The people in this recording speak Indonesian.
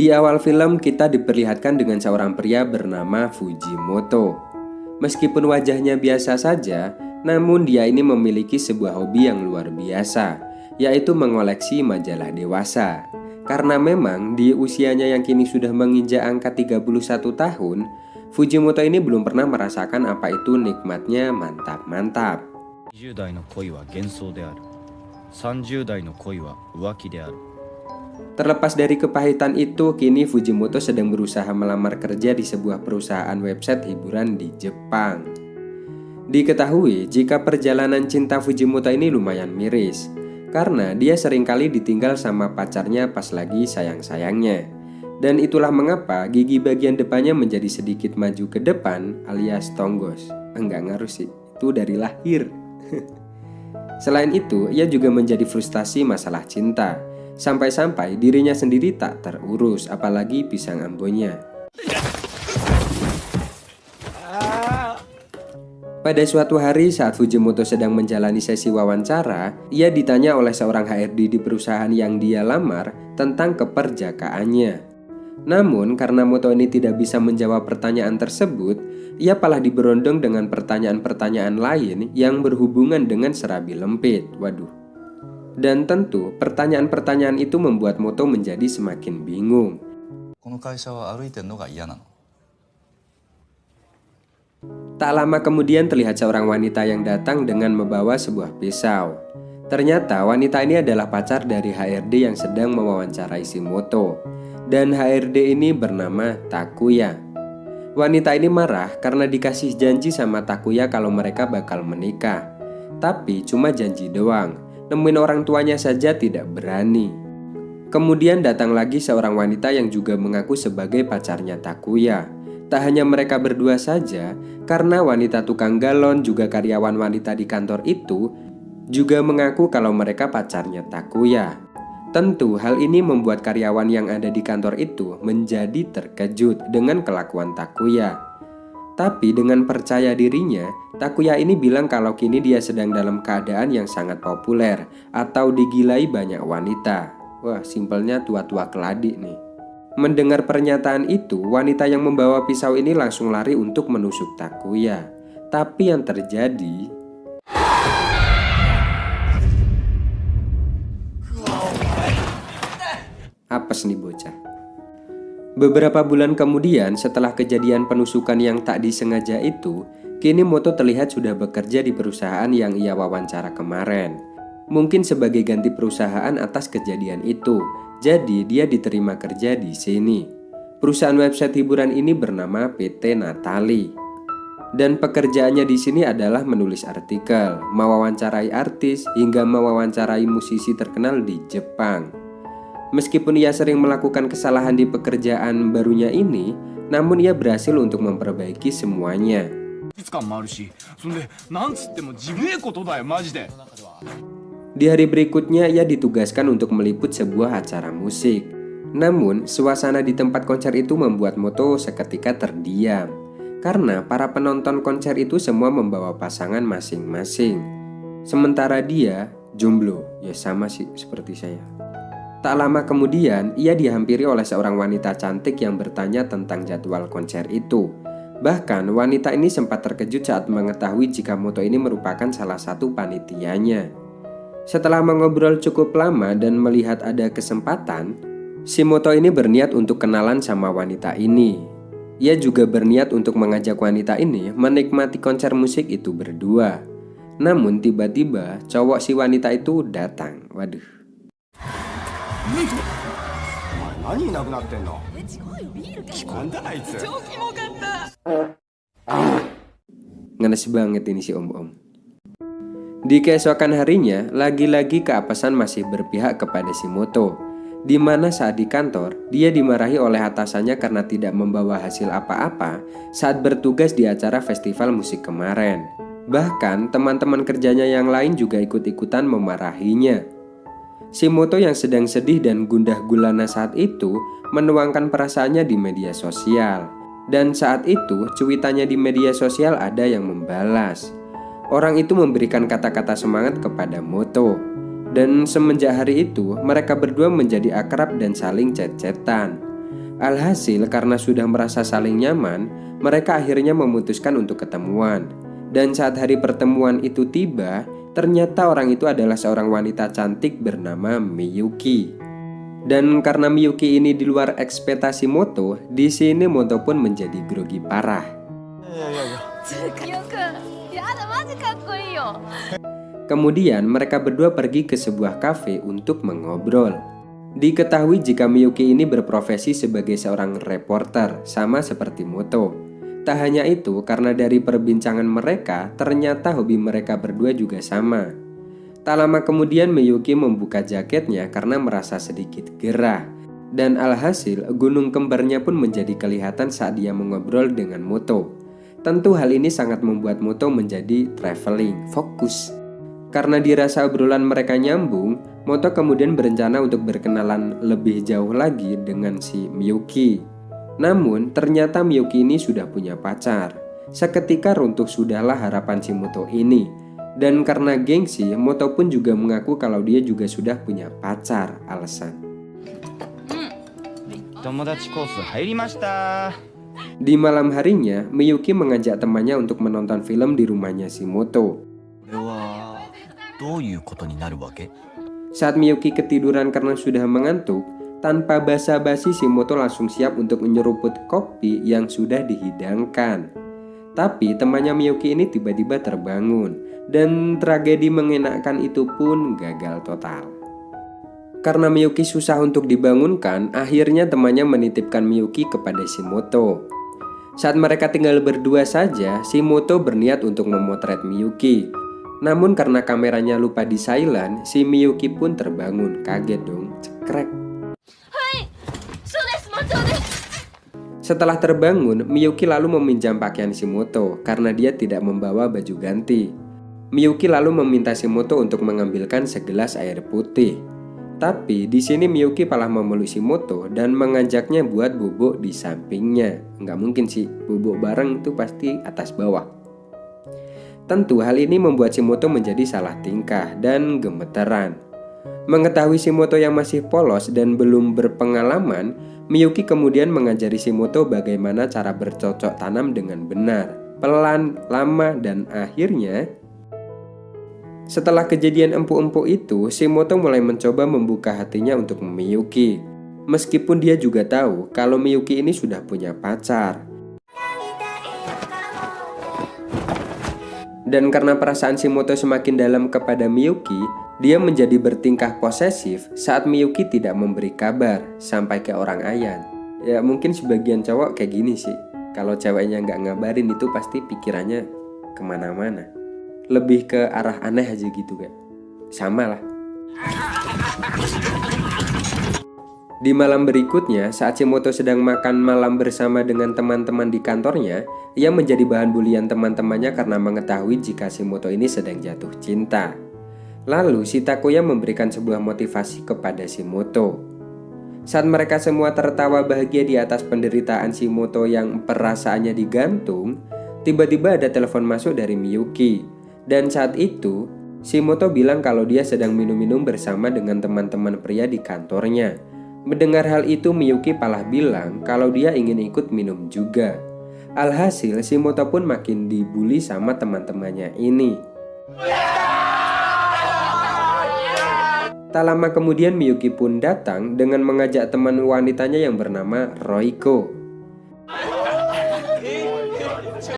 Di awal film kita diperlihatkan dengan seorang pria bernama Fujimoto. Meskipun wajahnya biasa saja, namun dia ini memiliki sebuah hobi yang luar biasa, yaitu mengoleksi majalah dewasa. Karena memang di usianya yang kini sudah menginjak angka 31 tahun, Fujimoto ini belum pernah merasakan apa itu nikmatnya mantap-mantap. 20代の恋は幻想である。30代の恋は浮気である。 Terlepas dari kepahitan itu, kini Fujimoto sedang berusaha melamar kerja di sebuah perusahaan website hiburan di Jepang. Diketahui jika perjalanan cinta Fujimoto ini lumayan miris, karena dia seringkali ditinggal sama pacarnya pas lagi sayang-sayangnya. Dan itulah mengapa gigi bagian depannya menjadi sedikit maju ke depan alias tonggos. Enggak ngaruh sih, itu dari lahir. Selain itu, ia juga menjadi frustasi masalah cinta. Sampai-sampai dirinya sendiri tak terurus, apalagi pisang ambonnya. Pada suatu hari saat Fujimoto sedang menjalani sesi wawancara, ia ditanya oleh seorang HRD di perusahaan yang dia lamar tentang keperjakaannya. Namun karena Moto ini tidak bisa menjawab pertanyaan tersebut, ia malah diberondong dengan pertanyaan-pertanyaan lain yang berhubungan dengan serabi lempit. Waduh. Dan tentu pertanyaan-pertanyaan itu membuat Moto menjadi semakin bingung. Tak lama kemudian terlihat seorang wanita yang datang dengan membawa sebuah pisau. Ternyata wanita ini adalah pacar dari HRD yang sedang mewawancarai si Moto. Dan HRD ini bernama Takuya. Wanita ini marah karena dikasih janji sama Takuya kalau mereka bakal menikah. Tapi cuma janji doang. Nemuin orang tuanya saja tidak berani. Kemudian datang lagi seorang wanita yang juga mengaku sebagai pacarnya Takuya. Tak hanya mereka berdua saja, karena wanita tukang galon juga karyawan wanita di kantor itu juga mengaku kalau mereka pacarnya Takuya. Tentu hal ini membuat karyawan yang ada di kantor itu menjadi terkejut dengan kelakuan Takuya. Tapi dengan percaya dirinya, Takuya ini bilang kalau kini dia sedang dalam keadaan yang sangat populer atau digilai banyak wanita. Wah, simpelnya tua-tua keladi nih. Mendengar pernyataan itu, wanita yang membawa pisau ini langsung lari untuk menusuk Takuya. Tapi yang terjadi... apes nih bocah. Beberapa bulan kemudian setelah kejadian penusukan yang tak disengaja itu, kini Moto terlihat sudah bekerja di perusahaan yang ia wawancara kemarin. Mungkin sebagai ganti perusahaan atas kejadian itu, jadi dia diterima kerja di sini. Perusahaan website hiburan ini bernama PT Natali. Dan pekerjaannya di sini adalah menulis artikel, mewawancarai artis, hingga mewawancarai musisi terkenal di Jepang. Meskipun ia sering melakukan kesalahan di pekerjaan barunya ini, namun ia berhasil untuk memperbaiki semuanya. Di hari berikutnya, ia ditugaskan untuk meliput sebuah acara musik. Namun, suasana di tempat konser itu membuat Moto seketika terdiam. Karena para penonton konser itu semua membawa pasangan masing-masing. Sementara dia jomblo, ya sama sih seperti saya. Tak lama kemudian, ia dihampiri oleh seorang wanita cantik yang bertanya tentang jadwal konser itu. Bahkan, wanita ini sempat terkejut saat mengetahui jika Moto ini merupakan salah satu panitianya. Setelah mengobrol cukup lama dan melihat ada kesempatan, si Moto ini berniat untuk kenalan sama wanita ini. Ia juga berniat untuk mengajak wanita ini menikmati konser musik itu berdua. Namun tiba-tiba cowok si wanita itu datang. Waduh. Ngenes banget ini si om-om. Di keesokan harinya, lagi-lagi keapesan masih berpihak kepada si Moto, di mana saat di kantor, dia dimarahi oleh atasannya karena tidak membawa hasil apa-apa saat bertugas di acara festival musik kemarin. Bahkan teman-teman kerjanya yang lain juga ikut-ikutan memarahinya. Si Moto yang sedang sedih dan gundah gulana saat itu menuangkan perasaannya di media sosial. Dan saat itu cuitannya di media sosial ada yang membalas. Orang itu memberikan kata-kata semangat kepada Moto. Dan semenjak hari itu mereka berdua menjadi akrab dan saling chat-chatan. Alhasil karena sudah merasa saling nyaman, mereka akhirnya memutuskan untuk ketemuan. Dan saat hari pertemuan itu tiba, ternyata orang itu adalah seorang wanita cantik bernama Miyuki. Dan karena Miyuki ini di luar ekspektasi Moto, di sini Moto pun menjadi grogi parah. Kemudian mereka berdua pergi ke sebuah kafe untuk mengobrol. Diketahui jika Miyuki ini berprofesi sebagai seorang reporter, sama seperti Moto. Tak hanya itu, karena dari perbincangan mereka, ternyata hobi mereka berdua juga sama. Tak lama kemudian Miyuki membuka jaketnya karena merasa sedikit gerah. Dan alhasil, gunung kembarnya pun menjadi kelihatan saat dia mengobrol dengan Moto. Tentu hal ini sangat membuat Moto menjadi traveling, fokus. Karena dirasa obrolan mereka nyambung, Moto kemudian berencana untuk berkenalan lebih jauh lagi dengan si Miyuki. Namun, ternyata Miyuki ini sudah punya pacar. Seketika runtuh sudahlah harapan si Moto ini. Dan karena gengsi, Moto pun juga mengaku kalau dia juga sudah punya pacar. Alasan. Di malam harinya, Miyuki mengajak temannya untuk menonton film di rumahnya si Moto. Saat Miyuki ketiduran karena sudah mengantuk, tanpa basa-basi si Moto langsung siap untuk menyeruput kopi yang sudah dihidangkan. Tapi temannya Miyuki ini tiba-tiba terbangun, dan tragedi mengenakkan itu pun gagal total. Karena Miyuki susah untuk dibangunkan, akhirnya temannya menitipkan Miyuki kepada si Moto. Saat mereka tinggal berdua saja, si Moto berniat untuk memotret Miyuki. Namun karena kameranya lupa di silent, si Miyuki pun terbangun. Kaget dong, cekrek. Setelah terbangun, Miyuki lalu meminjam pakaian si Moto karena dia tidak membawa baju ganti. Miyuki lalu meminta si Moto untuk mengambilkan segelas air putih. Tapi di sini Miyuki malah memeluk si Moto dan mengajaknya buat bubuk di sampingnya. Nggak mungkin sih, bubuk bareng itu pasti atas bawah. Tentu hal ini membuat si Moto menjadi salah tingkah dan gemeteran. Mengetahui si Moto yang masih polos dan belum berpengalaman, Miyuki kemudian mengajari si Moto bagaimana cara bercocok tanam dengan benar, pelan, lama, dan akhirnya setelah kejadian empuk-empuk itu, si Moto mulai mencoba membuka hatinya untuk Miyuki. Meskipun dia juga tahu kalau Miyuki ini sudah punya pacar. Dan karena perasaan si Moto semakin dalam kepada Miyuki, dia menjadi bertingkah posesif saat Miyuki tidak memberi kabar sampai ke orang ayan. Ya mungkin sebagian cowok kayak gini sih. Kalau ceweknya nggak ngabarin itu pasti pikirannya kemana-mana. Lebih ke arah aneh aja gitu kan. Sama lah. Di malam berikutnya, saat si Moto sedang makan malam bersama dengan teman-teman di kantornya, ia menjadi bahan bulian teman-temannya karena mengetahui jika si Moto ini sedang jatuh cinta. Lalu si Takuya memberikan sebuah motivasi kepada si Moto. Saat mereka semua tertawa bahagia di atas penderitaan si Moto yang perasaannya digantung, tiba-tiba ada telepon masuk dari Miyuki. Dan saat itu, si Moto bilang kalau dia sedang minum-minum bersama dengan teman-teman pria di kantornya. Mendengar hal itu, Miyuki malah bilang kalau dia ingin ikut minum juga. Alhasil, si Moto pun makin dibully sama teman-temannya ini. Tak lama kemudian Miyuki pun datang dengan mengajak teman wanitanya yang bernama Roiko.